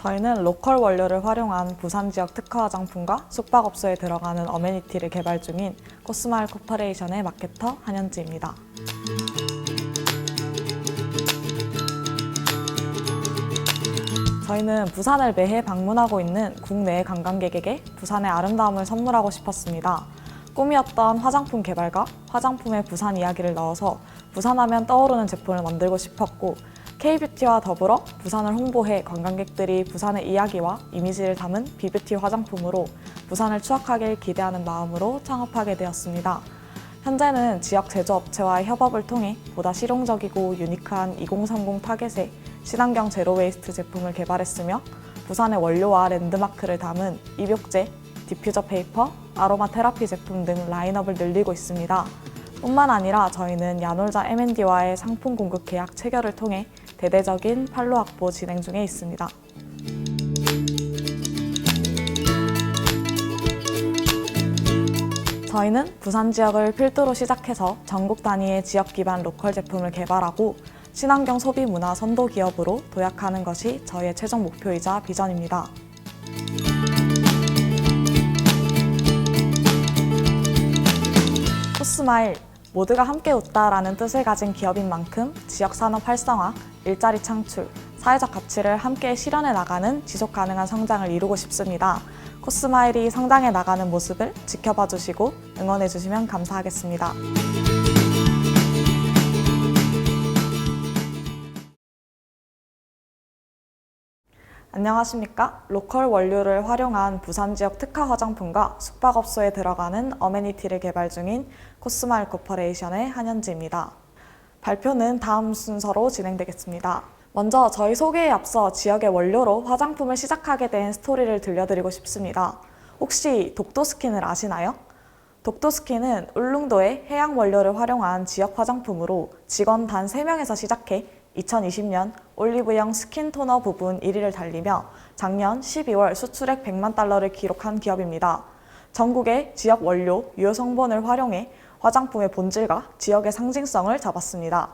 저희는 로컬 원료를 활용한 부산 지역 특화 화장품과 숙박업소에 들어가는 어메니티를 개발 중인 코스마일 코퍼레이션의 마케터 한현지입니다. 저희는 부산을 매해 방문하고 있는 국내 관광객에게 부산의 아름다움을 선물하고 싶었습니다. 꿈이었던 화장품 개발과 화장품의 부산 이야기를 넣어서 부산하면 떠오르는 제품을 만들고 싶었고, K-뷰티와 더불어 부산을 홍보해 관광객들이 부산의 이야기와 이미지를 담은 비뷰티 화장품으로 부산을 추억하길 기대하는 마음으로 창업하게 되었습니다. 현재는 지역 제조업체와의 협업을 통해 보다 실용적이고 유니크한 2030 타겟의 친환경 제로웨이스트 제품을 개발했으며, 부산의 원료와 랜드마크를 담은 입욕제, 디퓨저 페이퍼, 아로마 테라피 제품 등 라인업을 늘리고 있습니다. 뿐만 아니라 저희는 야놀자 M&D와의 상품 공급 계약 체결을 통해 대대적인 판로 확보 진행 중에 있습니다. 저희는 부산 지역을 필두로 시작해서 전국 단위의 지역 기반 로컬 제품을 개발하고 친환경 소비 문화 선도 기업으로 도약하는 것이 저희의 최종 목표이자 비전입니다. 코스마일, 모두가 함께 웃다라는 뜻을 가진 기업인 만큼 지역 산업 활성화, 일자리 창출, 사회적 가치를 함께 실현해 나가는 지속 가능한 성장을 이루고 싶습니다. 코스마일이 성장해 나가는 모습을 지켜봐 주시고 응원해 주시면 감사하겠습니다. 안녕하십니까? 로컬 원료를 활용한 부산 지역 특화 화장품과 숙박업소에 들어가는 어메니티를 개발 중인 코스마일 코퍼레이션의 한현지입니다. 발표는 다음 순서로 진행되겠습니다. 먼저 저희 소개에 앞서 지역의 원료로 화장품을 시작하게 된 스토리를 들려드리고 싶습니다. 혹시 독도스킨을 아시나요? 독도스킨은 울릉도의 해양 원료를 활용한 지역 화장품으로 직원 단 3명에서 시작해 2020년 올리브영 스킨 토너 부분 1위를 달리며 작년 12월 수출액 100만 달러를 기록한 기업입니다. 전국의 지역 원료, 유효 성분을 활용해 화장품의 본질과 지역의 상징성을 잡았습니다.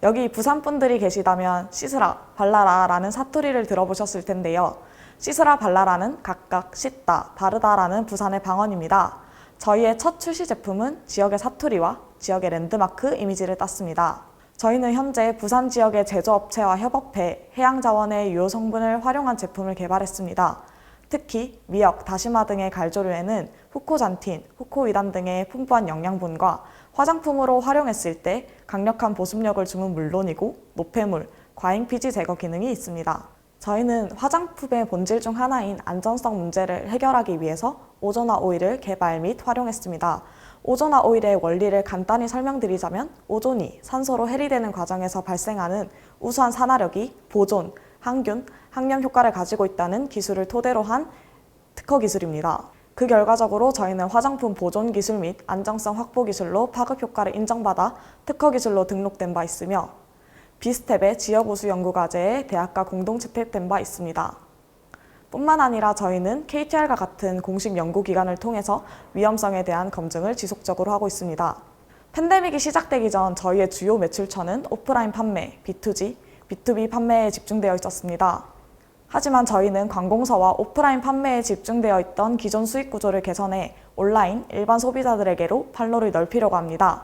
여기 부산 분들이 계시다면 씻으라, 발라라 라는 사투리를 들어보셨을 텐데요. 씻으라, 발라라는 각각 씻다, 바르다라는 부산의 방언입니다. 저희의 첫 출시 제품은 지역의 사투리와 지역의 랜드마크 이미지를 땄습니다. 저희는 현재 부산 지역의 제조업체와 협업해 해양자원의 유효 성분을 활용한 제품을 개발했습니다. 특히 미역, 다시마 등의 갈조류에는 후코잔틴, 후코위단 등의 풍부한 영양분과 화장품으로 활용했을 때 강력한 보습력을 주문 물론이고 노폐물, 과잉피지 제거 기능이 있습니다. 저희는 화장품의 본질 중 하나인 안전성 문제를 해결하기 위해서 오조나 오일을 개발 및 활용했습니다. 오조나 오일의 원리를 간단히 설명드리자면 오존이 산소로 해리되는 과정에서 발생하는 우수한 산화력이 보존, 항균, 항염 효과를 가지고 있다는 기술을 토대로 한 특허 기술입니다. 그 결과적으로 저희는 화장품 보존 기술 및 안정성 확보 기술로 파급 효과를 인정받아 특허 기술로 등록된 바 있으며 비스텝의 지역 우수 연구과제에 대학과 공동 채택된 바 있습니다. 뿐만 아니라 저희는 KTR과 같은 공식 연구기관을 통해서 위험성에 대한 검증을 지속적으로 하고 있습니다. 팬데믹이 시작되기 전 저희의 주요 매출처는 오프라인 판매, B2G, B2B 판매에 집중되어 있었습니다. 하지만 저희는 관공서와 오프라인 판매에 집중되어 있던 기존 수익 구조를 개선해 온라인, 일반 소비자들에게로 판로를 넓히려고 합니다.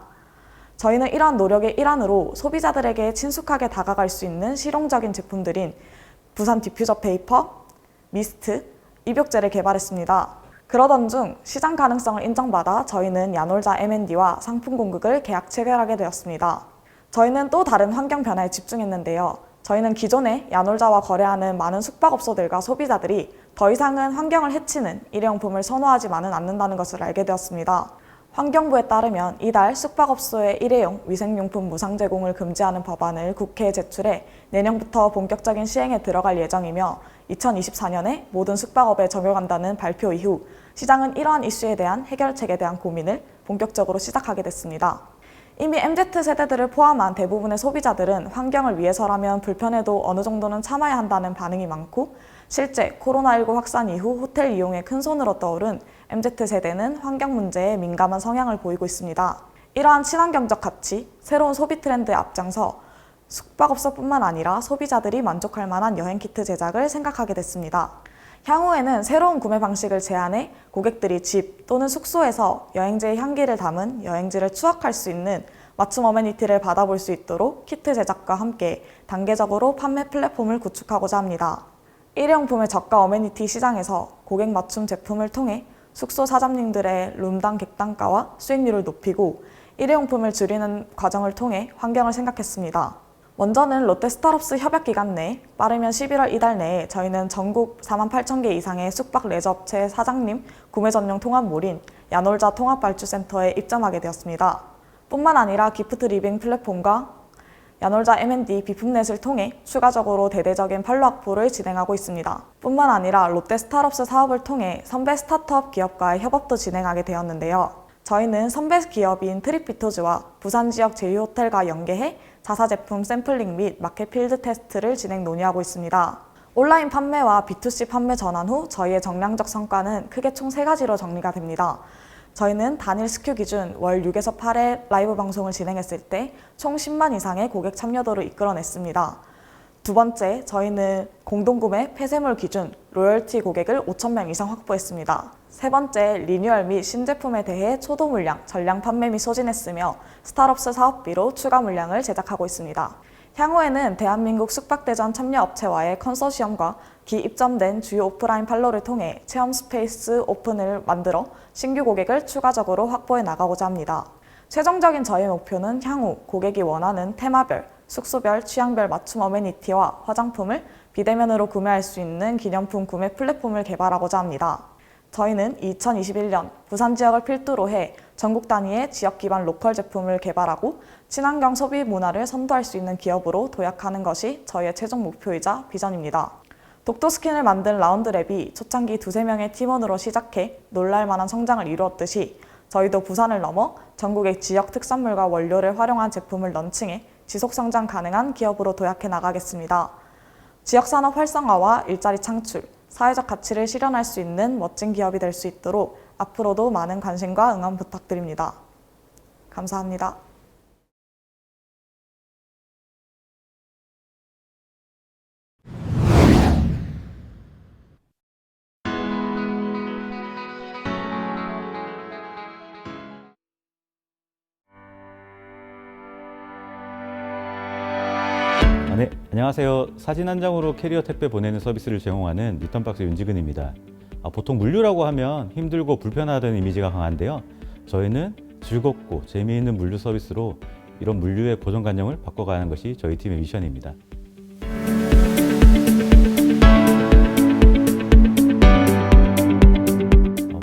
저희는 이러한 노력의 일환으로 소비자들에게 친숙하게 다가갈 수 있는 실용적인 제품들인 부산 디퓨저 페이퍼, 미스트, 입욕제를 개발했습니다. 그러던 중 시장 가능성을 인정받아 저희는 야놀자 M&D와 상품 공급을 계약 체결하게 되었습니다. 저희는 또 다른 환경 변화에 집중했는데요. 저희는 기존에 야놀자와 거래하는 많은 숙박업소들과 소비자들이 더 이상은 환경을 해치는 일회용품을 선호하지만은 않는다는 것을 알게 되었습니다. 환경부에 따르면 이달 숙박업소의 일회용 위생용품 무상 제공을 금지하는 법안을 국회에 제출해 내년부터 본격적인 시행에 들어갈 예정이며 2024년에 모든 숙박업에 적용한다는 발표 이후 시장은 이러한 이슈에 대한 해결책에 대한 고민을 본격적으로 시작하게 됐습니다. 이미 MZ세대들을 포함한 대부분의 소비자들은 환경을 위해서라면 불편해도 어느 정도는 참아야 한다는 반응이 많고, 실제 코로나19 확산 이후 호텔 이용에 큰손으로 떠오른 MZ세대는 환경 문제에 민감한 성향을 보이고 있습니다. 이러한 친환경적 가치, 새로운 소비 트렌드에 앞장서 숙박업소뿐만 아니라 소비자들이 만족할 만한 여행 키트 제작을 생각하게 됐습니다. 향후에는 새로운 구매 방식을 제안해 고객들이 집 또는 숙소에서 여행지의 향기를 담은 여행지를 추억할 수 있는 맞춤 어메니티를 받아볼 수 있도록 키트 제작과 함께 단계적으로 판매 플랫폼을 구축하고자 합니다. 일회용품의 저가 어메니티 시장에서 고객 맞춤 제품을 통해 숙소 사장님들의 룸당 객단가와 수익률을 높이고 일회용품을 줄이는 과정을 통해 환경을 생각했습니다. 먼저는 롯데스타럽스 협약 기간 내 빠르면 11월 이달 내에 저희는 전국 48,000개 이상의 숙박 레저 업체 사장님 구매 전용 통합몰인 야놀자 통합발주센터에 입점하게 되었습니다. 뿐만 아니라 기프트 리빙 플랫폼과 야놀자 M&D 비품넷을 통해 추가적으로 대대적인 판로 확보를 진행하고 있습니다. 뿐만 아니라 롯데스타럽스 사업을 통해 선배 스타트업 기업과의 협업도 진행하게 되었는데요. 저희는 선배 기업인 트립비토즈와 부산 지역 제휴호텔과 연계해 자사 제품 샘플링 및 마켓 필드 테스트를 진행 논의하고 있습니다. 온라인 판매와 B2C 판매 전환 후 저희의 정량적 성과는 크게 총 3가지로 정리가 됩니다. 저희는 단일 스큐 기준 월 6에서 8회 라이브 방송을 진행했을 때 총 10만 이상의 고객 참여도를 이끌어냈습니다. 두 번째, 저희는 공동구매 폐쇄물 기준 로열티 고객을 5,000명 이상 확보했습니다. 세 번째, 리뉴얼 및 신제품에 대해 초도 물량, 전량 판매 및 소진했으며 스타럽스 사업비로 추가 물량을 제작하고 있습니다. 향후에는 대한민국 숙박대전 참여업체와의 컨소시엄과 기입점된 주요 오프라인 판로를 통해 체험 스페이스 오픈을 만들어 신규 고객을 추가적으로 확보해 나가고자 합니다. 최종적인 저희 목표는 향후 고객이 원하는 테마별, 숙소별, 취향별 맞춤 어메니티와 화장품을 비대면으로 구매할 수 있는 기념품 구매 플랫폼을 개발하고자 합니다. 저희는 2021년 부산 지역을 필두로 해 전국 단위의 지역 기반 로컬 제품을 개발하고 친환경 소비 문화를 선도할 수 있는 기업으로 도약하는 것이 저희의 최종 목표이자 비전입니다. 독도스킨을 만든 라운드랩이 초창기 2~3명의 팀원으로 시작해 놀랄만한 성장을 이루었듯이 저희도 부산을 넘어 전국의 지역 특산물과 원료를 활용한 제품을 런칭해 지속성장 가능한 기업으로 도약해 나가겠습니다. 지역산업 활성화와 일자리 창출, 사회적 가치를 실현할 수 있는 멋진 기업이 될 수 있도록 앞으로도 많은 관심과 응원 부탁드립니다. 감사합니다. 네, 안녕하세요. 사진 한 장으로 캐리어 택배 보내는 서비스를 제공하는 리턴박스 윤지근입니다. 보통 물류라고 하면 힘들고 불편하다는 이미지가 강한데요. 저희는 즐겁고 재미있는 물류 서비스로 이런 물류의 고정관념을 바꿔가는 것이 저희 팀의 미션입니다.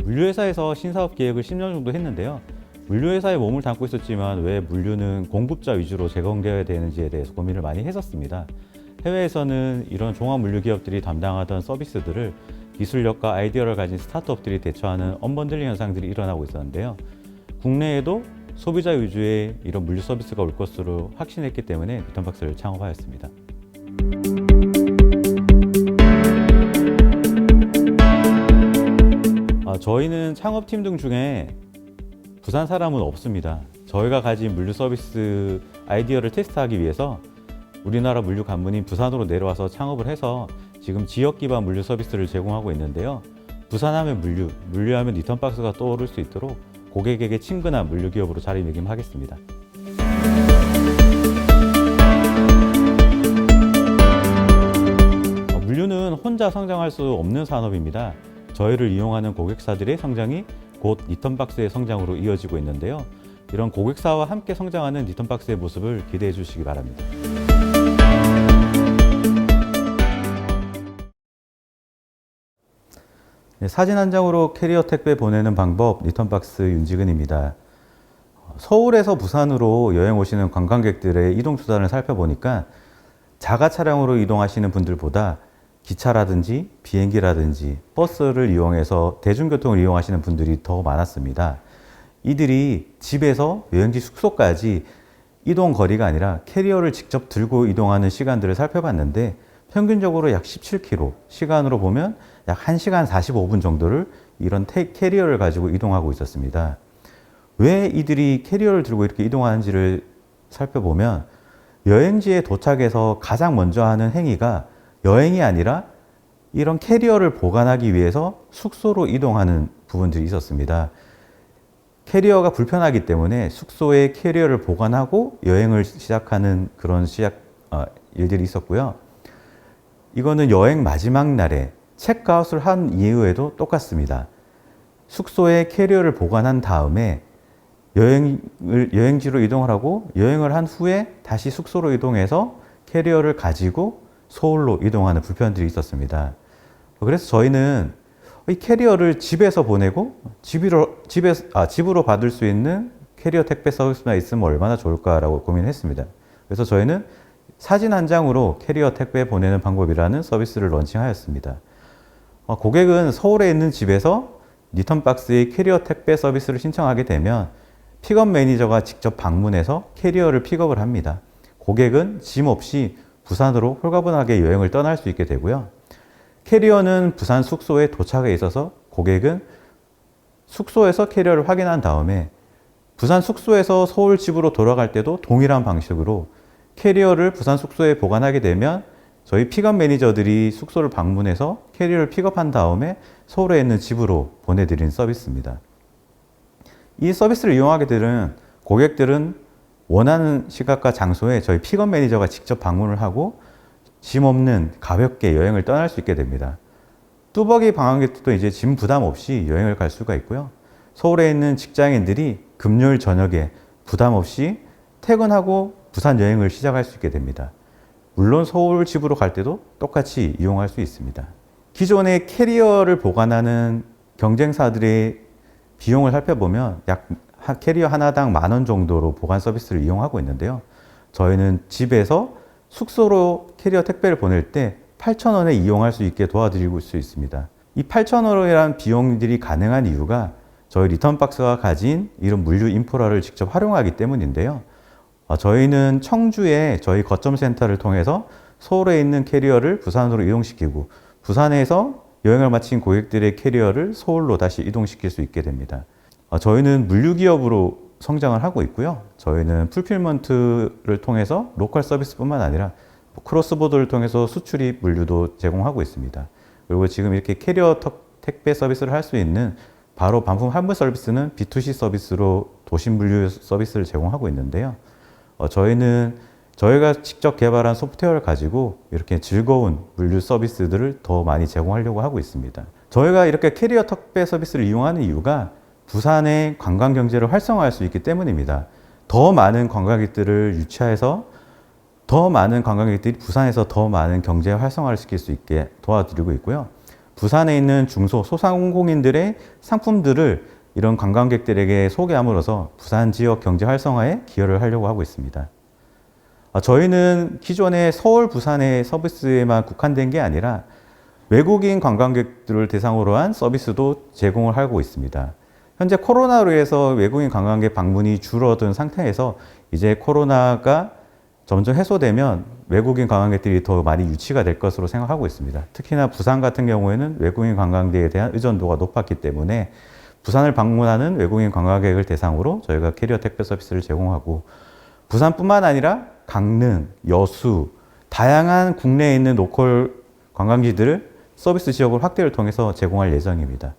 물류회사에서 신사업 기획을 10년 정도 했는데요. 물류회사에 몸을 담고 있었지만 왜 물류는 공급자 위주로 제공되어야 되는지에 대해서 고민을 많이 했었습니다. 해외에서는 이런 종합 물류 기업들이 담당하던 서비스들을 기술력과 아이디어를 가진 스타트업들이 대처하는 언번들링 현상들이 일어나고 있었는데요. 국내에도 소비자 위주의 이런 물류 서비스가 올 것으로 확신했기 때문에 리턴박스를 창업하였습니다. 저희는 창업팀 등 중에 부산 사람은 없습니다. 저희가 가진 물류 서비스 아이디어를 테스트하기 위해서 우리나라 물류 관문인 부산으로 내려와서 창업을 해서 지금 지역 기반 물류 서비스를 제공하고 있는데요. 부산하면 물류하면 리턴박스가 떠오를 수 있도록 고객에게 친근한 물류 기업으로 자리매김하겠습니다. 물류는 혼자 성장할 수 없는 산업입니다. 저희를 이용하는 고객사들의 성장이 곧 리턴박스의 성장으로 이어지고 있는데요. 이런 고객사와 함께 성장하는 리턴박스의 모습을 기대해 주시기 바랍니다. 네, 사진 한 장으로 캐리어 택배 보내는 방법, 리턴박스 윤지근입니다. 서울에서 부산으로 여행 오시는 관광객들의 이동 수단을 살펴보니까 자가 차량으로 이동하시는 분들보다 기차라든지 비행기라든지 버스를 이용해서 대중교통을 이용하시는 분들이 더 많았습니다. 이들이 집에서 여행지 숙소까지 이동 거리가 아니라 캐리어를 직접 들고 이동하는 시간들을 살펴봤는데 평균적으로 약 17km, 시간으로 보면 약 1시간 45분 정도를 이런 캐리어를 가지고 이동하고 있었습니다. 왜 이들이 캐리어를 들고 이렇게 이동하는지를 살펴보면 여행지에 도착해서 가장 먼저 하는 행위가 여행이 아니라 이런 캐리어를 보관하기 위해서 숙소로 이동하는 부분들이 있었습니다. 캐리어가 불편하기 때문에 숙소에 캐리어를 보관하고 여행을 시작하는 그런 일들이 있었고요. 이거는 여행 마지막 날에 체크아웃을 한 이후에도 똑같습니다. 숙소에 캐리어를 보관한 다음에 여행지로 이동을 하고 여행을 한 후에 다시 숙소로 이동해서 캐리어를 가지고 서울로 이동하는 불편들이 있었습니다. 그래서 저희는 이 캐리어를 집에서 보내고 집으로 받을 수 있는 캐리어 택배 서비스가 있으면 얼마나 좋을까라고 고민했습니다. 그래서 저희는 사진 한 장으로 캐리어 택배 보내는 방법이라는 서비스를 런칭하였습니다. 고객은 서울에 있는 집에서 리턴박스의 캐리어 택배 서비스를 신청하게 되면 픽업 매니저가 직접 방문해서 캐리어를 픽업을 합니다. 고객은 짐 없이 부산으로 홀가분하게 여행을 떠날 수 있게 되고요. 캐리어는 부산 숙소에 도착해 있어서 고객은 숙소에서 캐리어를 확인한 다음에 부산 숙소에서 서울 집으로 돌아갈 때도 동일한 방식으로 캐리어를 부산 숙소에 보관하게 되면 저희 픽업 매니저들이 숙소를 방문해서 캐리어를 픽업한 다음에 서울에 있는 집으로 보내드리는 서비스입니다. 이 서비스를 이용하게 되는 고객들은 원하는 시각과 장소에 저희 픽업 매니저가 직접 방문을 하고 짐 없는 가볍게 여행을 떠날 수 있게 됩니다. 뚜벅이 관광객들도 이제 짐 부담 없이 여행을 갈 수가 있고요. 서울에 있는 직장인들이 금요일 저녁에 부담 없이 퇴근하고 부산 여행을 시작할 수 있게 됩니다. 물론 서울 집으로 갈 때도 똑같이 이용할 수 있습니다. 기존의 캐리어를 보관하는 경쟁사들의 비용을 살펴보면 약 캐리어 하나당 10,000원 정도로 보관 서비스를 이용하고 있는데요. 저희는 집에서 숙소로 캐리어 택배를 보낼 때 8,000원에 이용할 수 있게 도와드리고 있습니다. 이 8,000원이라는 비용들이 가능한 이유가 저희 리턴박스가 가진 이런 물류 인프라를 직접 활용하기 때문인데요. 저희는 청주에 저희 거점 센터를 통해서 서울에 있는 캐리어를 부산으로 이동시키고 부산에서 여행을 마친 고객들의 캐리어를 서울로 다시 이동시킬 수 있게 됩니다. 저희는 물류 기업으로 성장을 하고 있고요. 저희는 풀필먼트를 통해서 로컬 서비스뿐만 아니라 크로스보더를 통해서 수출입 물류도 제공하고 있습니다. 그리고 지금 이렇게 캐리어 택배 서비스를 할 수 있는 바로 반품 환불 서비스는 B2C 서비스로 도심 물류 서비스를 제공하고 있는데요. 저희가 직접 개발한 소프트웨어를 가지고 이렇게 즐거운 물류 서비스들을 더 많이 제공하려고 하고 있습니다. 저희가 이렇게 캐리어 택배 서비스를 이용하는 이유가 부산의 관광 경제를 활성화할 수 있기 때문입니다. 더 많은 관광객들을 유치해서 더 많은 관광객들이 부산에서 더 많은 경제 활성화를 시킬 수 있게 도와드리고 있고요. 부산에 있는 중소 소상공인들의 상품들을 이런 관광객들에게 소개함으로써 부산 지역 경제 활성화에 기여를 하려고 하고 있습니다. 저희는 기존의 서울, 부산의 서비스에만 국한된 게 아니라 외국인 관광객들을 대상으로 한 서비스도 제공을 하고 있습니다. 현재 코로나로 인해서 외국인 관광객 방문이 줄어든 상태에서 이제 코로나가 점점 해소되면 외국인 관광객들이 더 많이 유치가 될 것으로 생각하고 있습니다. 특히나 부산 같은 경우에는 외국인 관광객에 대한 의존도가 높았기 때문에 부산을 방문하는 외국인 관광객을 대상으로 저희가 캐리어 택배 서비스를 제공하고 부산뿐만 아니라 강릉, 여수, 다양한 국내에 있는 로컬 관광지들을 서비스 지역을 확대를 통해서 제공할 예정입니다.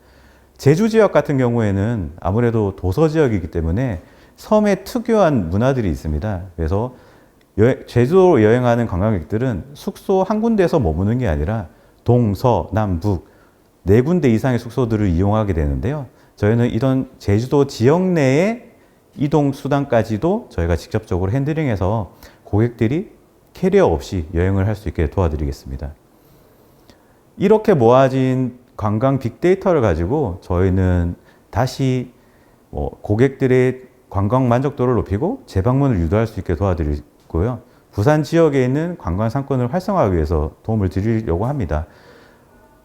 제주 지역 같은 경우에는 아무래도 도서 지역이기 때문에 섬에 특유한 문화들이 있습니다. 그래서 제주도로 여행하는 관광객들은 숙소 한 군데에서 머무는 게 아니라 동, 서, 남, 북 4군데 이상의 숙소들을 이용하게 되는데요. 저희는 이런 제주도 지역 내의 이동 수단까지도 저희가 직접적으로 핸들링해서 고객들이 캐리어 없이 여행을 할 수 있게 도와드리겠습니다. 이렇게 모아진 관광 빅데이터를 가지고 저희는 다시 고객들의 관광 만족도를 높이고 재방문을 유도할 수 있게 도와드리고요. 부산 지역에 있는 관광 상권을 활성화하기 위해서 도움을 드리려고 합니다.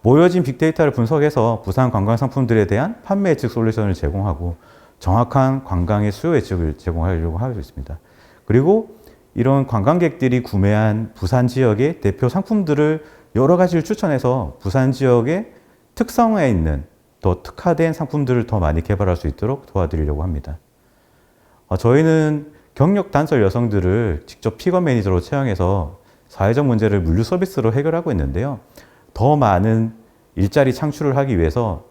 모여진 빅데이터를 분석해서 부산 관광 상품들에 대한 판매 예측 솔루션을 제공하고 정확한 관광의 수요 예측을 제공하려고 하고 있습니다. 그리고 이런 관광객들이 구매한 부산 지역의 대표 상품들을 여러 가지를 추천해서 부산 지역의 특성에 있는 더 특화된 상품들을 더 많이 개발할 수 있도록 도와드리려고 합니다. 저희는 경력 단절 여성들을 직접 픽업 매니저로 채용해서 사회적 문제를 물류 서비스로 해결하고 있는데요. 더 많은 일자리 창출을 하기 위해서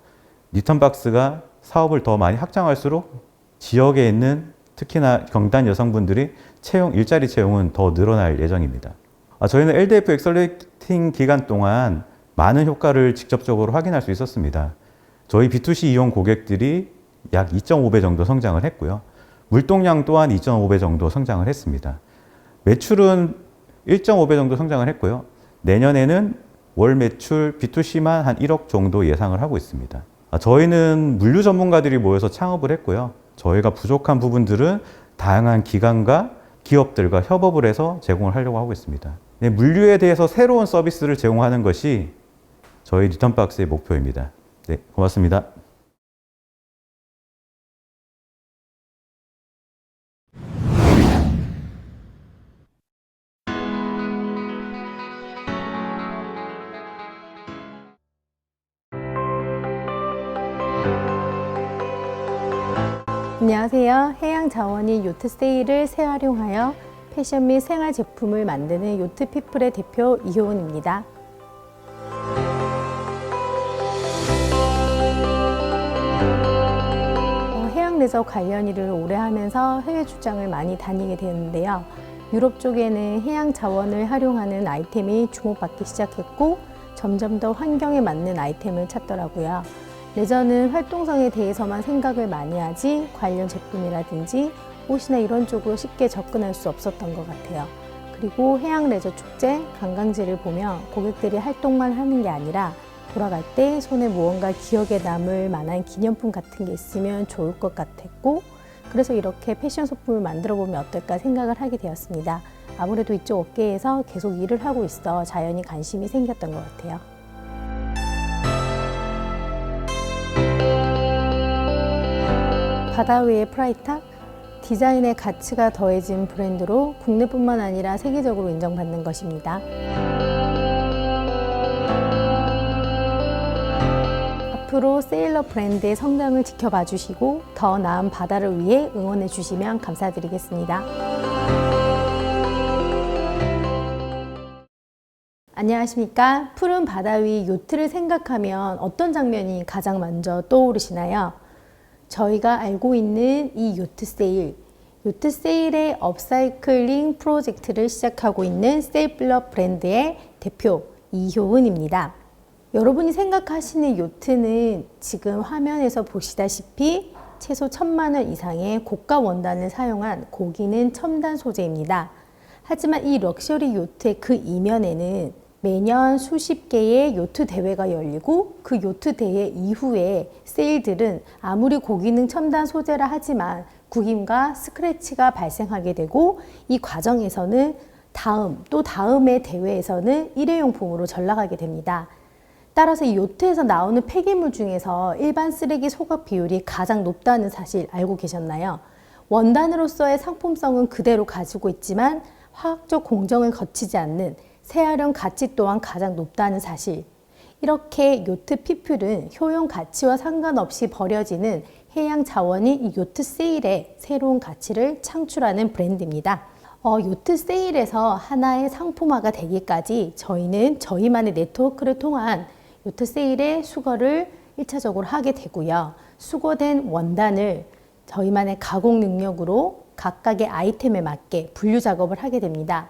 리턴박스가 사업을 더 많이 확장할수록 지역에 있는 특히나 경단 여성분들이 일자리 채용은 더 늘어날 예정입니다. 저희는 LDF 엑셀레이팅 기간 동안 많은 효과를 직접적으로 확인할 수 있었습니다. 저희 B2C 이용 고객들이 약 2.5배 정도 성장을 했고요. 물동량 또한 2.5배 정도 성장을 했습니다. 매출은 1.5배 정도 성장을 했고요. 내년에는 월 매출 B2C만 한 1억 정도 예상을 하고 있습니다. 저희는 물류 전문가들이 모여서 창업을 했고요. 저희가 부족한 부분들은 다양한 기관과 기업들과 협업을 해서 제공을 하려고 하고 있습니다. 네, 물류에 대해서 새로운 서비스를 제공하는 것이 저희 리턴박스의 목표입니다. 네, 고맙습니다. 안녕하세요. 해양자원이 요트 세일을 재활용하여 패션 및 생활 제품을 만드는 요트피플의 대표 이효은입니다. 해양 레저 관련 일을 오래 하면서 해외 출장을 많이 다니게 되었는데요. 유럽 쪽에는 해양 자원을 활용하는 아이템이 주목받기 시작했고 점점 더 환경에 맞는 아이템을 찾더라고요. 레저는 활동성에 대해서만 생각을 많이 하지 관련 제품이라든지 옷이나 이런 쪽으로 쉽게 접근할 수 없었던 것 같아요. 그리고 해양 레저 축제, 관광지를 보면 고객들이 활동만 하는 게 아니라 돌아갈 때 손에 무언가 기억에 남을 만한 기념품 같은 게 있으면 좋을 것 같았고, 그래서 이렇게 패션 소품을 만들어 보면 어떨까 생각을 하게 되었습니다. 아무래도 이쪽 업계에서 계속 일을 하고 있어 자연히 관심이 생겼던 것 같아요. 바다 위의 프라이탑, 디자인의 가치가 더해진 브랜드로 국내뿐만 아니라 세계적으로 인정받는 것입니다. 앞으로 세일러 브랜드의 성장을 지켜봐 주시고 더 나은 바다를 위해 응원해 주시면 감사드리겠습니다. 안녕하십니까? 푸른 바다 위 요트를 생각하면 어떤 장면이 가장 먼저 떠오르시나요? 저희가 알고 있는 이 요트 세일의 업사이클링 프로젝트를 시작하고 있는 세일러 브랜드의 대표 이효은입니다. 여러분이 생각하시는 요트는 지금 화면에서 보시다시피 최소 1,000만 원 이상의 고가 원단을 사용한 고기능 첨단 소재입니다. 하지만 이 럭셔리 요트의 그 이면에는 매년 수십 개의 요트 대회가 열리고 그 요트 대회 이후에 세일들은 아무리 고기능 첨단 소재라 하지만 구김과 스크래치가 발생하게 되고 이 과정에서는 다음의 대회에서는 일회용품으로 전락하게 됩니다. 따라서 이 요트에서 나오는 폐기물 중에서 일반 쓰레기 소각 비율이 가장 높다는 사실 알고 계셨나요? 원단으로서의 상품성은 그대로 가지고 있지만 화학적 공정을 거치지 않는 재활용 가치 또한 가장 높다는 사실. 이렇게 요트 피플은 효용 가치와 상관없이 버려지는 해양 자원이 이 요트 세일에 새로운 가치를 창출하는 브랜드입니다. 요트 세일에서 하나의 상품화가 되기까지 저희는 저희만의 네트워크를 통한 요트 세일의 수거를 1차적으로 하게 되고요. 수거된 원단을 저희만의 가공 능력으로 각각의 아이템에 맞게 분류 작업을 하게 됩니다.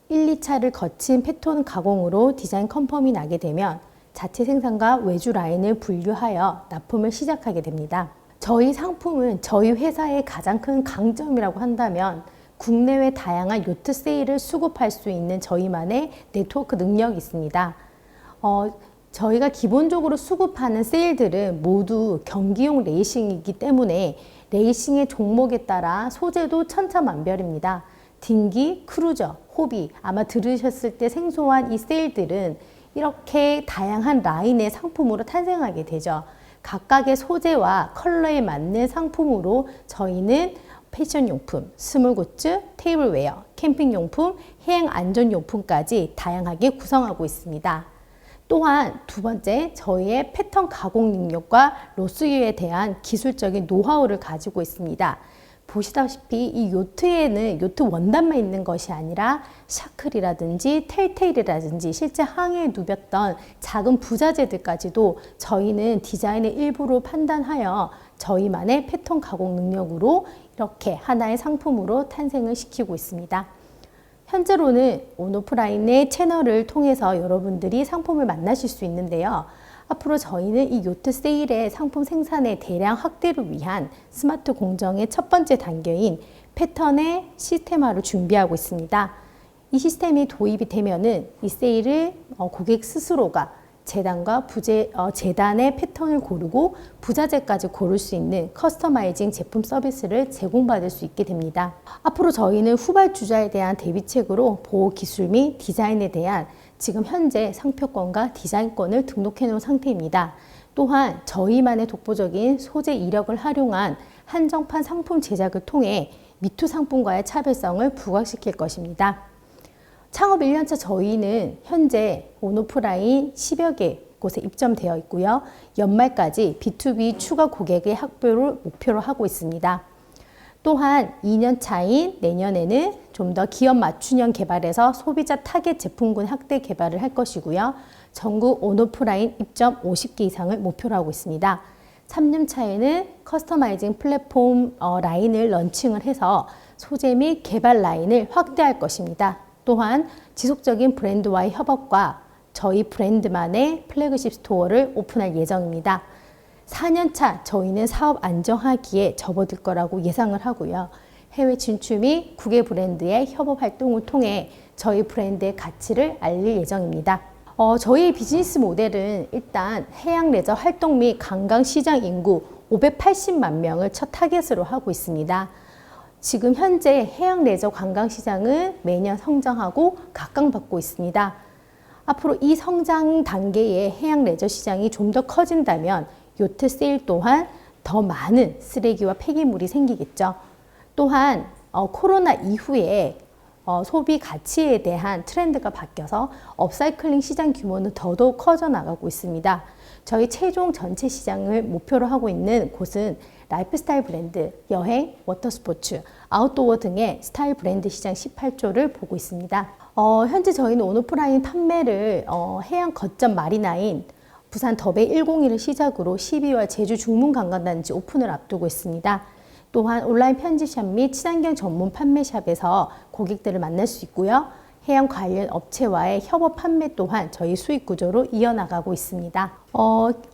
1, 2차를 거친 패턴 가공으로 디자인 컨펌이 나게 되면 자체 생산과 외주 라인을 분류하여 납품을 시작하게 됩니다. 저희 상품은 저희 회사의 가장 큰 강점이라고 한다면 국내외 다양한 요트 세일을 수급할 수 있는 저희만의 네트워크 능력이 있습니다. 저희가 기본적으로 수급하는 세일들은 모두 경기용 레이싱이기 때문에 레이싱의 종목에 따라 소재도 천차만별입니다. 딩기, 크루저, 호비, 아마 들으셨을 때 생소한 이 세일들은 이렇게 다양한 라인의 상품으로 탄생하게 되죠. 각각의 소재와 컬러에 맞는 상품으로 저희는 패션용품, 스몰굿즈, 테이블웨어, 캠핑용품, 해양안전용품까지 다양하게 구성하고 있습니다. 또한 두 번째, 저희의 패턴 가공 능력과 로스유에 대한 기술적인 노하우를 가지고 있습니다. 보시다시피 이 요트에는 요트 원단만 있는 것이 아니라 샤클이라든지 텔테일이라든지 실제 항해에 누볐던 작은 부자재들까지도 저희는 디자인의 일부로 판단하여 저희만의 패턴 가공 능력으로 이렇게 하나의 상품으로 탄생을 시키고 있습니다. 현재로는 온오프라인의 채널을 통해서 여러분들이 상품을 만나실 수 있는데요. 앞으로 저희는 이 요트 세일의 상품 생산의 대량 확대를 위한 스마트 공정의 첫 번째 단계인 패턴의 시스템화를 준비하고 있습니다. 이 시스템이 도입이 되면은 이 세일을 고객 스스로가 재단의 패턴을 고르고 부자재까지 고를 수 있는 커스터마이징 제품 서비스를 제공받을 수 있게 됩니다. 앞으로 저희는 후발주자에 대한 대비책으로 보호 기술 및 디자인에 대한 지금 현재 상표권과 디자인권을 등록해 놓은 상태입니다. 또한 저희만의 독보적인 소재 이력을 활용한 한정판 상품 제작을 통해 미투 상품과의 차별성을 부각시킬 것입니다. 창업 1년차 저희는 현재 온오프라인 10여 개 곳에 입점되어 있고요. 연말까지 B2B 추가 고객의 확보를 목표로 하고 있습니다. 또한 2년 차인 내년에는 좀 더 기업 맞춤형 개발에서 소비자 타겟 제품군 확대 개발을 할 것이고요. 전국 온오프라인 입점 50개 이상을 목표로 하고 있습니다. 3년 차에는 커스터마이징 플랫폼 라인을 런칭을 해서 소재 및 개발 라인을 확대할 것입니다. 또한 지속적인 브랜드와의 협업과 저희 브랜드만의 플래그십 스토어를 오픈할 예정입니다. 4년차 저희는 사업 안정화기에 접어들 거라고 예상을 하고요. 해외 진출 및 국외 브랜드의 협업 활동을 통해 저희 브랜드의 가치를 알릴 예정입니다. 저희의 비즈니스 모델은 일단 해양 레저 활동 및 관광 시장 인구 580만 명을 첫 타겟으로 하고 있습니다. 지금 현재 해양 레저 관광 시장은 매년 성장하고 각광받고 있습니다. 앞으로 이 성장 단계의 해양 레저 시장이 좀 더 커진다면 요트 세일 또한 더 많은 쓰레기와 폐기물이 생기겠죠. 또한 코로나 이후에 소비 가치에 대한 트렌드가 바뀌어서 업사이클링 시장 규모는 더더욱 커져 나가고 있습니다. 저희 최종 전체 시장을 목표로 하고 있는 곳은 라이프스타일 브랜드, 여행, 워터스포츠, 아웃도어 등의 스타일 브랜드 시장 18조를 보고 있습니다. 현재 저희는 온오프라인 판매를 해양 거점 마리나인 부산 더베이 101을 시작으로 12월 제주 중문관광단지 오픈을 앞두고 있습니다. 또한 온라인 편집샵 및 친환경 전문 판매샵에서 고객들을 만날 수 있고요. 해양 관련 업체와의 협업 판매 또한 저희 수익 구조로 이어나가고 있습니다.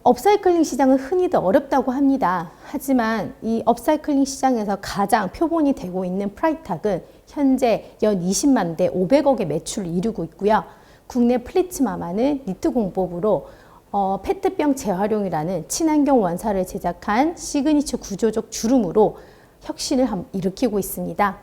업사이클링 시장은 흔히들 어렵다고 합니다. 하지만 이 업사이클링 시장에서 가장 표본이 되고 있는 프라이탁은 현재 연 20만 대 500억의 매출을 이루고 있고요. 국내 플리츠마마는 니트 공법으로 페트병 재활용이라는 친환경 원사를 제작한 시그니처 구조적 주름으로 혁신을 일으키고 있습니다.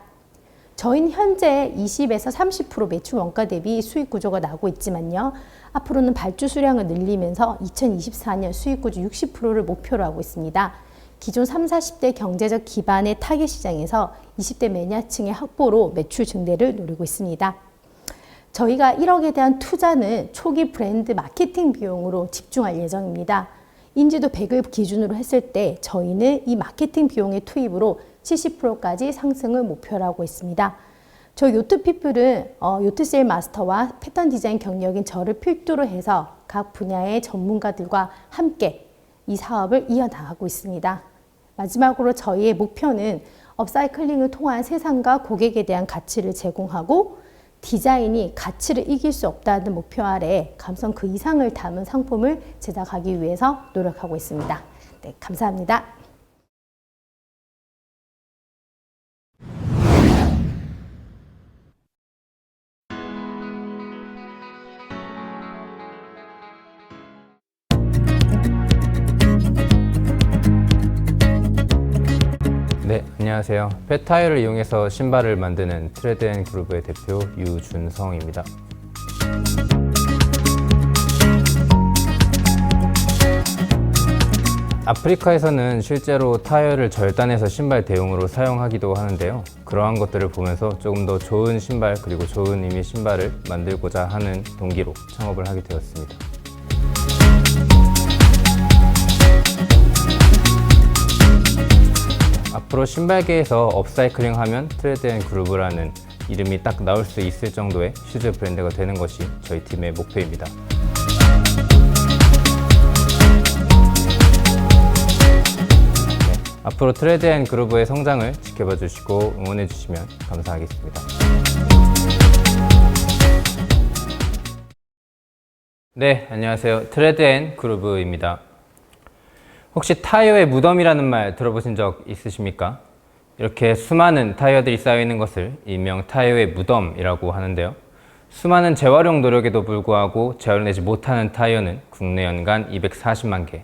저희는 현재 20에서 30% 매출 원가 대비 수익 구조가 나고 있지만요. 앞으로는 발주 수량을 늘리면서 2024년 수익 구조 60%를 목표로 하고 있습니다. 기존 30, 40대 경제적 기반의 타겟 시장에서 20대 매니아층의 확보로 매출 증대를 노리고 있습니다. 저희가 1억에 대한 투자는 초기 브랜드 마케팅 비용으로 집중할 예정입니다. 인지도 100을 기준으로 했을 때 저희는 이 마케팅 비용의 투입으로 70%까지 상승을 목표로 하고 있습니다. 저희 요트피플은 요트세일 마스터와 패턴 디자인 경력인 저를 필두로 해서 각 분야의 전문가들과 함께 이 사업을 이어나가고 있습니다. 마지막으로 저희의 목표는 업사이클링을 통한 세상과 고객에 대한 가치를 제공하고 디자인이 가치를 이길 수 없다는 목표 아래 감성 그 이상을 담은 상품을 제작하기 위해서 노력하고 있습니다. 네, 감사합니다. 네, 안녕하세요. 펫타이어를 이용해서 신발을 만드는 트레드앤그루브의 대표 유준성입니다. 아프리카에서는 실제로 타이어를 절단해서 신발 대용으로 사용하기도 하는데요. 그러한 것들을 보면서 조금 더 좋은 신발 그리고 좋은 의미의 신발을 만들고자 하는 동기로 창업을 하게 되었습니다. 앞으로 신발계에서 업사이클링하면 트레드앤그루브라는 이름이 딱 나올 수 있을 정도의 슈즈 브랜드가 되는 것이 저희 팀의 목표입니다. 앞으로 트레드앤그루브의 성장을 지켜봐 주시고 응원해 주시면 감사하겠습니다. 네, 안녕하세요. 트레드앤그루브입니다. 혹시 타이어의 무덤이라는 말 들어보신 적 있으십니까? 이렇게 수많은 타이어들이 쌓여 있는 것을 일명 타이어의 무덤이라고 하는데요. 수많은 재활용 노력에도 불구하고 재활용되지 못하는 타이어는 국내 연간 240만 개,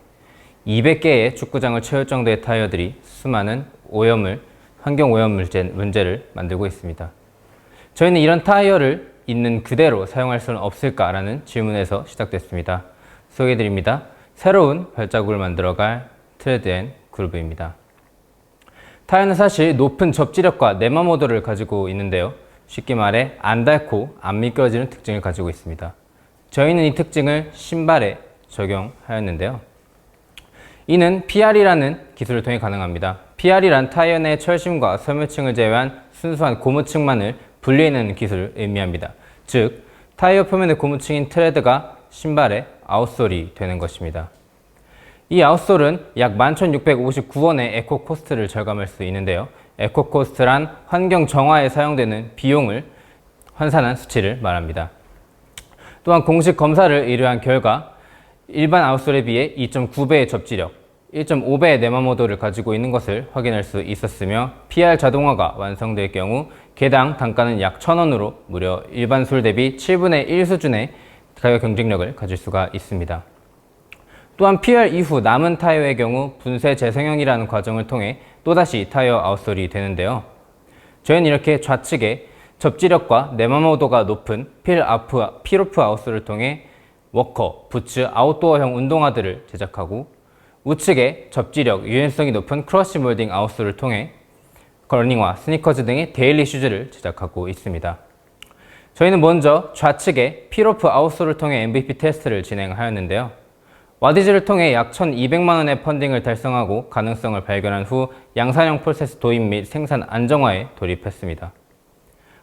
200개의 축구장을 채울 정도의 타이어들이 수많은 환경 오염 문제를 만들고 있습니다. 저희는 이런 타이어를 있는 그대로 사용할 수는 없을까라는 질문에서 시작됐습니다. 소개해드립니다. 새로운 발자국을 만들어갈 트레드앤그루브입니다. 타이어는 사실 높은 접지력과 내마모도를 가지고 있는데요. 쉽게 말해 안 닳고 안 미끄러지는 특징을 가지고 있습니다. 저희는 이 특징을 신발에 적용하였는데요. 이는 PR이라는 기술을 통해 가능합니다. PR이란 타이어 내 철심과 섬유층을 제외한 순수한 고무층만을 분리해내는 기술을 의미합니다. 즉, 타이어 표면의 고무층인 트레드가 신발의 아웃솔이 되는 것입니다. 이 아웃솔은 약 11,659원의 에코코스트를 절감할 수 있는데요. 에코코스트란 환경 정화에 사용되는 비용을 환산한 수치를 말합니다. 또한 공식 검사를 의뢰한 결과 일반 아웃솔에 비해 2.9배의 접지력, 1.5배의 내마모도를 가지고 있는 것을 확인할 수 있었으며 PR 자동화가 완성될 경우 개당 단가는 약 1,000원으로 무려 일반 솔 대비 7분의 1 수준의 가격 경쟁력을 가질 수가 있습니다. 또한 PR 이후 남은 타이어의 경우 분쇄 재생형이라는 과정을 통해 또다시 타이어 아웃솔이 되는데요. 저희는 이렇게 좌측에 접지력과 내마모도가 높은 필오프 아웃솔을 통해 워커, 부츠, 아웃도어형 운동화들을 제작하고 우측에 접지력, 유연성이 높은 크러쉬 몰딩 아웃솔을 통해 러닝화, 스니커즈 등의 데일리 슈즈를 제작하고 있습니다. 저희는 먼저 좌측에 필오프 아웃솔을 통해 MVP 테스트를 진행하였는데요. 와디즈를 통해 약 1,200만원의 펀딩을 달성하고 가능성을 발견한 후 양산형 프로세스 도입 및 생산 안정화에 돌입했습니다.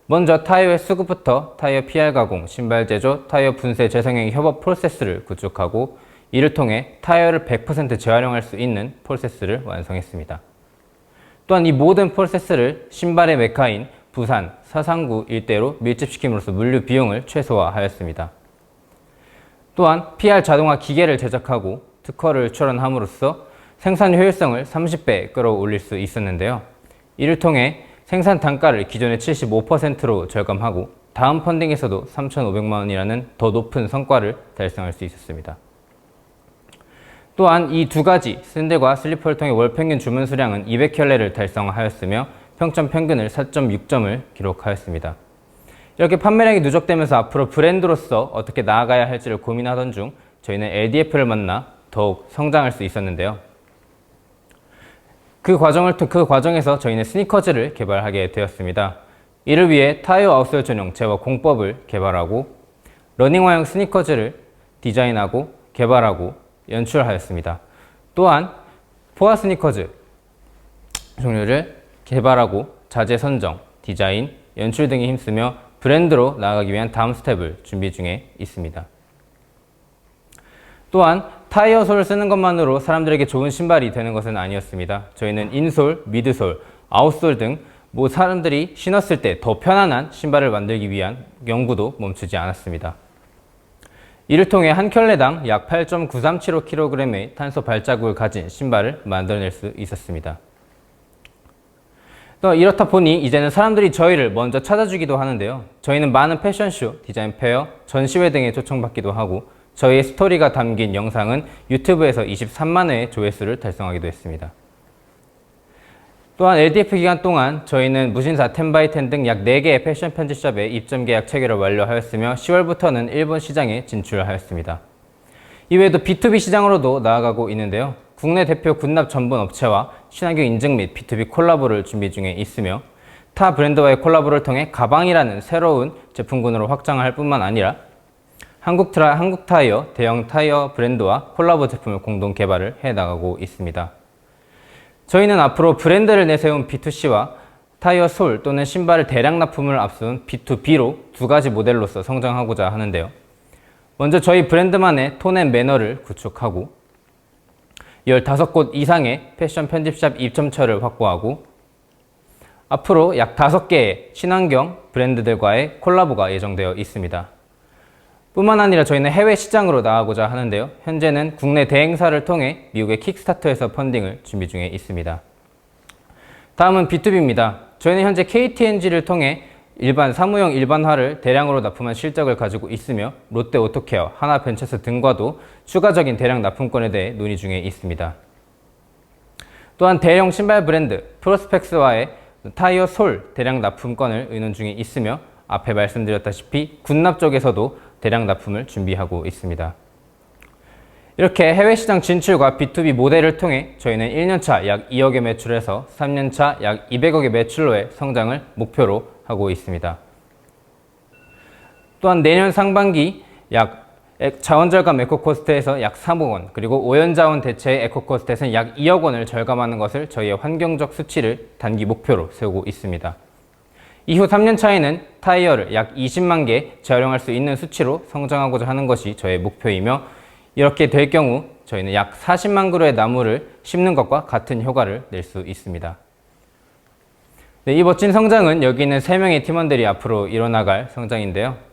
먼저 타이어의 수급부터 타이어 PR 가공, 신발 제조, 타이어 분쇄 재생형 협업 프로세스를 구축하고 이를 통해 타이어를 100% 재활용할 수 있는 프로세스를 완성했습니다. 또한 이 모든 프로세스를 신발의 메카인 부산, 사상구 일대로 밀집시킴으로써 물류 비용을 최소화하였습니다. 또한 PR 자동화 기계를 제작하고 특허를 출원함으로써 생산 효율성을 30배 끌어올릴 수 있었는데요. 이를 통해 생산 단가를 기존의 75%로 절감하고 다음 펀딩에서도 3,500만 원이라는 더 높은 성과를 달성할 수 있었습니다. 또한 이 두 가지 샌들과 슬리퍼를 통해 월 평균 주문 수량은 200켤레를 달성하였으며 평점 평균을 4.6점을 기록하였습니다. 이렇게 판매량이 누적되면서 앞으로 브랜드로서 어떻게 나아가야 할지를 고민하던 중 저희는 LDF를 만나 더욱 성장할 수 있었는데요. 그 과정에서 저희는 스니커즈를 개발하게 되었습니다. 이를 위해 타이어 아웃솔 전용 제어 공법을 개발하고 러닝화형 스니커즈를 디자인하고 개발하고 연출하였습니다. 또한 포화 스니커즈 종류를 개발하고 자재 선정, 디자인, 연출 등에 힘쓰며 브랜드로 나아가기 위한 다음 스텝을 준비 중에 있습니다. 또한 타이어 솔을 쓰는 것만으로 사람들에게 좋은 신발이 되는 것은 아니었습니다. 저희는 인솔, 미드솔, 아웃솔 등 사람들이 신었을 때 더 편안한 신발을 만들기 위한 연구도 멈추지 않았습니다. 이를 통해 한 켤레당 약 8.9375kg의 탄소 발자국을 가진 신발을 만들어낼 수 있었습니다. 또 이렇다 보니 이제는 사람들이 저희를 먼저 찾아주기도 하는데요. 저희는 많은 패션쇼, 디자인 페어, 전시회 등에 초청받기도 하고 저희의 스토리가 담긴 영상은 유튜브에서 23만 회의 조회수를 달성하기도 했습니다. 또한 LDF 기간 동안 저희는 무신사 10x10 등 약 4개의 패션 편집샵에 입점 계약 체결을 완료하였으며 10월부터는 일본 시장에 진출하였습니다. 이외에도 B2B 시장으로도 나아가고 있는데요. 국내 대표 군납 전분 업체와 친환경 인증 및 B2B 콜라보를 준비 중에 있으며 타 브랜드와의 콜라보를 통해 가방이라는 새로운 제품군으로 확장할 뿐만 아니라 한국 타이어, 대형 타이어 브랜드와 콜라보 제품을 공동 개발을 해나가고 있습니다. 저희는 앞으로 브랜드를 내세운 B2C와 타이어 솔 또는 신발을 대량 납품을 앞둔 B2B로 두 가지 모델로서 성장하고자 하는데요. 먼저 저희 브랜드만의 톤 앤 매너를 구축하고 15곳 이상의 패션 편집샵 입점처를 확보하고 앞으로 약 5개의 친환경 브랜드들과의 콜라보가 예정되어 있습니다. 뿐만 아니라 저희는 해외 시장으로 나아가고자 하는데요. 현재는 국내 대행사를 통해 미국의 킥스타터에서 펀딩을 준비 중에 있습니다. 다음은 B2B입니다. 저희는 현재 KTNG를 통해 일반 사무용 일반화를 대량으로 납품한 실적을 가지고 있으며 롯데 오토케어, 하나벤처스 등과도 추가적인 대량 납품권에 대해 논의 중에 있습니다. 또한 대형 신발 브랜드 프로스펙스와의 타이어 솔 대량 납품권을 의논 중에 있으며 앞에 말씀드렸다시피 군납 쪽에서도 대량 납품을 준비하고 있습니다. 이렇게 해외 시장 진출과 B2B 모델을 통해 저희는 1년차 약 2억의 매출에서 3년차 약 200억의 매출로의 성장을 목표로 하고 있습니다. 또한 내년 상반기 약 자원 절감 에코코스트에서 약 3억 원, 그리고 오연자원 대체의 에코코스트에서는 약 2억 원을 절감하는 것을 저희의 환경적 수치를 단기 목표로 세우고 있습니다. 이후 3년 차에는 타이어를 약 20만 개 재활용할 수 있는 수치로 성장하고자 하는 것이 저의 목표이며, 이렇게 될 경우 저희는 약 40만 그루의 나무를 심는 것과 같은 효과를 낼 수 있습니다. 네, 이 멋진 성장은 여기 있는 3명의 팀원들이 앞으로 이뤄나갈 성장인데요.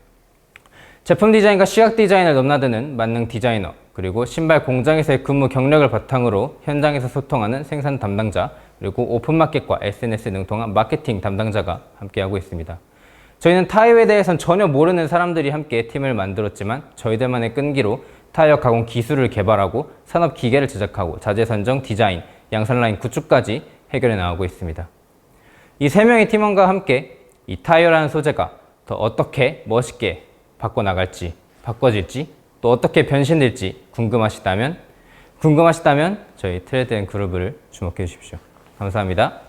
제품 디자인과 시각 디자인을 넘나드는 만능 디자이너, 그리고 신발 공장에서의 근무 경력을 바탕으로 현장에서 소통하는 생산 담당자, 그리고 오픈마켓과 SNS 등 통한 마케팅 담당자가 함께하고 있습니다. 저희는 타이어에 대해서는 전혀 모르는 사람들이 함께 팀을 만들었지만 저희들만의 끈기로 타이어 가공 기술을 개발하고 산업 기계를 제작하고 자재 선정, 디자인, 양산 라인 구축까지 해결해 나가고 있습니다. 이 3명의 팀원과 함께 이 타이어라는 소재가 더 어떻게 멋있게 바꿔나갈지, 바꿔질지, 또 어떻게 변신될지 궁금하시다면 저희 트레드앤그룹을 주목해 주십시오. 감사합니다.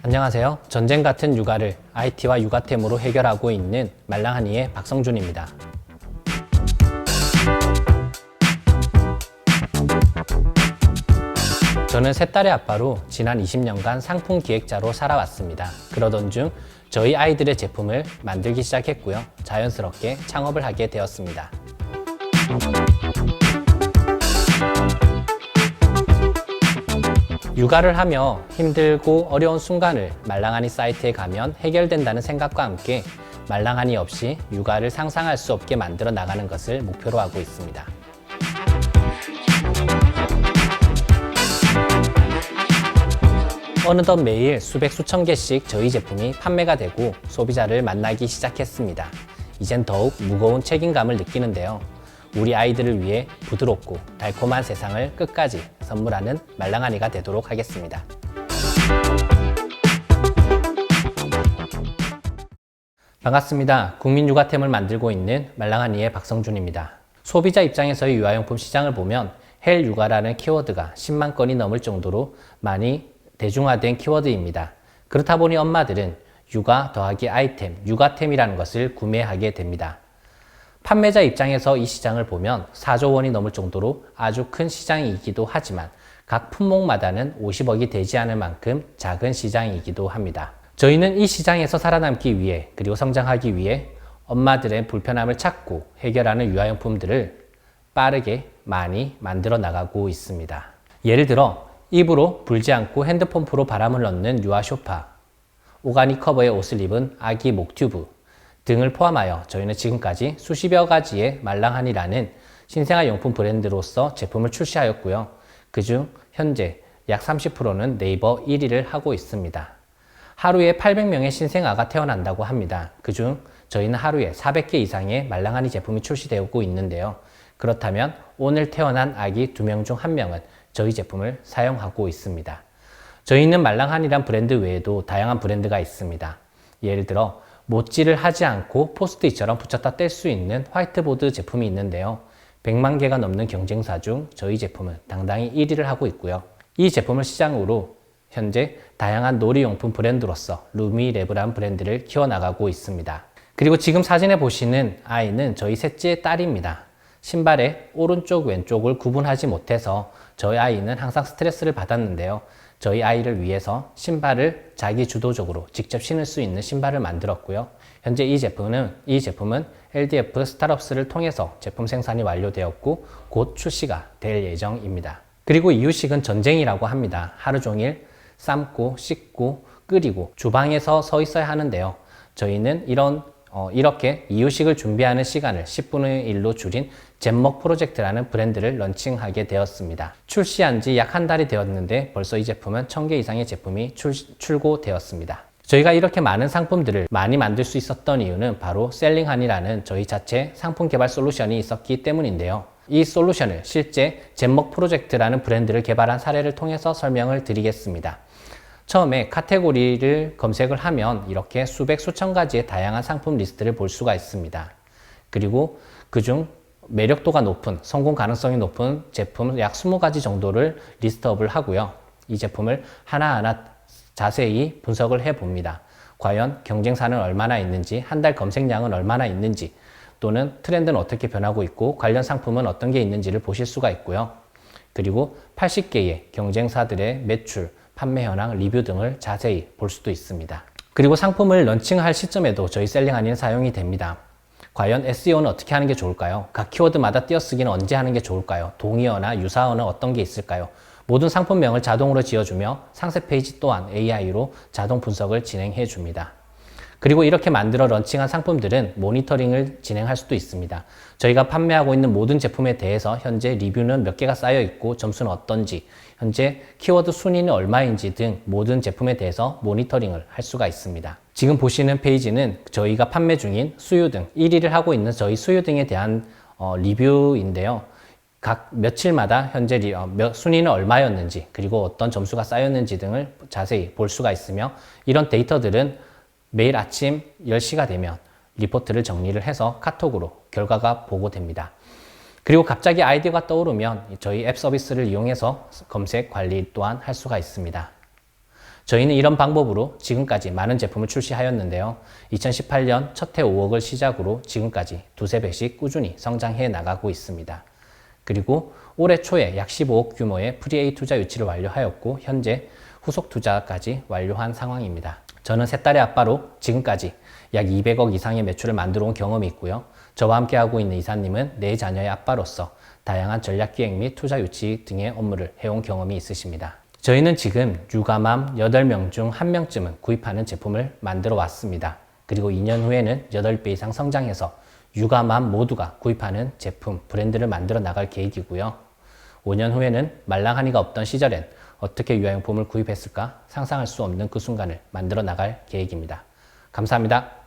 안녕하세요. 전쟁 같은 육아를 IT와 육아템으로 해결하고 있는 말랑하니의 박성준입니다. 저는 세 딸의 아빠로 지난 20년간 상품 기획자로 살아왔습니다. 그러던 중 저희 아이들의 제품을 만들기 시작했고요. 자연스럽게 창업을 하게 되었습니다. 육아를 하며 힘들고 어려운 순간을 말랑하니 사이트에 가면 해결된다는 생각과 함께 말랑하니 없이 육아를 상상할 수 없게 만들어 나가는 것을 목표로 하고 있습니다. 어느덧 매일 수백 수천 개씩 저희 제품이 판매가 되고 소비자를 만나기 시작했습니다. 이젠 더욱 무거운 책임감을 느끼는데요. 우리 아이들을 위해 부드럽고 달콤한 세상을 끝까지 선물하는 말랑하니가 되도록 하겠습니다. 반갑습니다. 국민육아템을 만들고 있는 말랑하니의 박성준입니다. 소비자 입장에서의 유아용품 시장을 보면 헬 육아라는 키워드가 10만 건이 넘을 정도로 많이 대중화된 키워드입니다. 그렇다 보니 엄마들은 육아 더하기 아이템, 육아템이라는 것을 구매하게 됩니다. 판매자 입장에서 이 시장을 보면 4조 원이 넘을 정도로 아주 큰 시장이기도 하지만 각 품목마다는 50억이 되지 않을 만큼 작은 시장이기도 합니다. 저희는 이 시장에서 살아남기 위해 그리고 성장하기 위해 엄마들의 불편함을 찾고 해결하는 유아용품들을 빠르게 많이 만들어 나가고 있습니다. 예를 들어 입으로 불지 않고 핸드펌프로 바람을 넣는 유아 쇼파, 오가닉 커버의 옷을 입은 아기 목 튜브 등을 포함하여 저희는 지금까지 수십여 가지의 말랑하니라는 신생아 용품 브랜드로서 제품을 출시하였고요. 그중 현재 약 30%는 네이버 1위를 하고 있습니다. 하루에 800명의 신생아가 태어난다고 합니다. 그중 저희는 하루에 400개 이상의 말랑하니 제품이 출시되고 있는데요. 그렇다면 오늘 태어난 아기 2명 중 1명은 저희 제품을 사용하고 있습니다. 저희는 말랑하니란 브랜드 외에도 다양한 브랜드가 있습니다. 예를 들어 못질을 하지 않고 포스트잇처럼 붙였다 뗄 수 있는 화이트보드 제품이 있는데요. 100만 개가 넘는 경쟁사 중 저희 제품은 당당히 1위를 하고 있고요. 이 제품을 시장으로 현재 다양한 놀이용품 브랜드로서 루미랩이라는 브랜드를 키워나가고 있습니다. 그리고 지금 사진에 보시는 아이는 저희 셋째 딸입니다. 신발의 오른쪽 왼쪽을 구분하지 못해서 저희 아이는 항상 스트레스를 받았는데요. 저희 아이를 위해서 신발을 자기 주도적으로 직접 신을 수 있는 신발을 만들었고요. 현재 이 제품은 LDF 스타트업스를 통해서 제품 생산이 완료되었고 곧 출시가 될 예정입니다. 그리고 이유식은 전쟁이라고 합니다. 하루 종일 삶고 씻고 끓이고 주방에서 서 있어야 하는데요. 저희는 이렇게 이유식을 준비하는 시간을 10분의 1로 줄인 젠먹 프로젝트라는 브랜드를 런칭하게 되었습니다. 출시한 지 약 한 달이 되었는데 벌써 이 제품은 1000개 이상의 제품이 출고되었습니다. 저희가 이렇게 많은 상품들을 많이 만들 수 있었던 이유는 바로 셀링한이라는 저희 자체 상품 개발 솔루션이 있었기 때문인데요. 이 솔루션을 실제 젠먹 프로젝트라는 브랜드를 개발한 사례를 통해서 설명을 드리겠습니다. 처음에 카테고리를 검색을 하면 이렇게 수백 수천 가지의 다양한 상품 리스트를 볼 수가 있습니다. 그리고 그중 매력도가 높은, 성공 가능성이 높은 제품 약 20가지 정도를 리스트업을 하고요. 이 제품을 하나하나 자세히 분석을 해 봅니다. 과연 경쟁사는 얼마나 있는지, 한 달 검색량은 얼마나 있는지, 또는 트렌드는 어떻게 변하고 있고 관련 상품은 어떤 게 있는지를 보실 수가 있고요. 그리고 80개의 경쟁사들의 매출, 판매 현황, 리뷰 등을 자세히 볼 수도 있습니다. 그리고 상품을 런칭할 시점에도 저희 셀링한이는 사용이 됩니다. 과연 SEO는 어떻게 하는 게 좋을까요? 각 키워드마다 띄어쓰기는 언제 하는 게 좋을까요? 동의어나 유사어는 어떤 게 있을까요? 모든 상품명을 자동으로 지어주며 상세 페이지 또한 AI로 자동 분석을 진행해 줍니다. 그리고 이렇게 만들어 런칭한 상품들은 모니터링을 진행할 수도 있습니다. 저희가 판매하고 있는 모든 제품에 대해서 현재 리뷰는 몇 개가 쌓여 있고 점수는 어떤지, 현재 키워드 순위는 얼마인지 등 모든 제품에 대해서 모니터링을 할 수가 있습니다. 지금 보시는 페이지는 저희가 판매 중인 수유 등 1위를 하고 있는 저희 수유 등에 대한 리뷰인데요. 각 며칠마다 현재 순위는 얼마였는지, 그리고 어떤 점수가 쌓였는지 등을 자세히 볼 수가 있으며, 이런 데이터들은 매일 아침 10시가 되면 리포트를 정리를 해서 카톡으로 결과가 보고됩니다. 그리고 갑자기 아이디어가 떠오르면 저희 앱 서비스를 이용해서 검색 관리 또한 할 수가 있습니다. 저희는 이런 방법으로 지금까지 많은 제품을 출시하였는데요. 2018년 첫 해 5억을 시작으로 지금까지 두세 배씩 꾸준히 성장해 나가고 있습니다. 그리고 올해 초에 약 15억 규모의 프리-A 투자 유치를 완료하였고 현재 후속 투자까지 완료한 상황입니다. 저는 세 딸의 아빠로 지금까지 약 200억 이상의 매출을 만들어 온 경험이 있고요. 저와 함께하고 있는 이사님은 네 자녀의 아빠로서 다양한 전략기획 및 투자 유치 등의 업무를 해온 경험이 있으십니다. 저희는 지금 육아맘 8명 중 1명쯤은 구입하는 제품을 만들어 왔습니다. 그리고 2년 후에는 8배 이상 성장해서 육아맘 모두가 구입하는 제품, 브랜드를 만들어 나갈 계획이고요. 5년 후에는 말랑하니가 없던 시절엔 어떻게 유아용품을 구입했을까 상상할 수 없는 그 순간을 만들어 나갈 계획입니다. 감사합니다.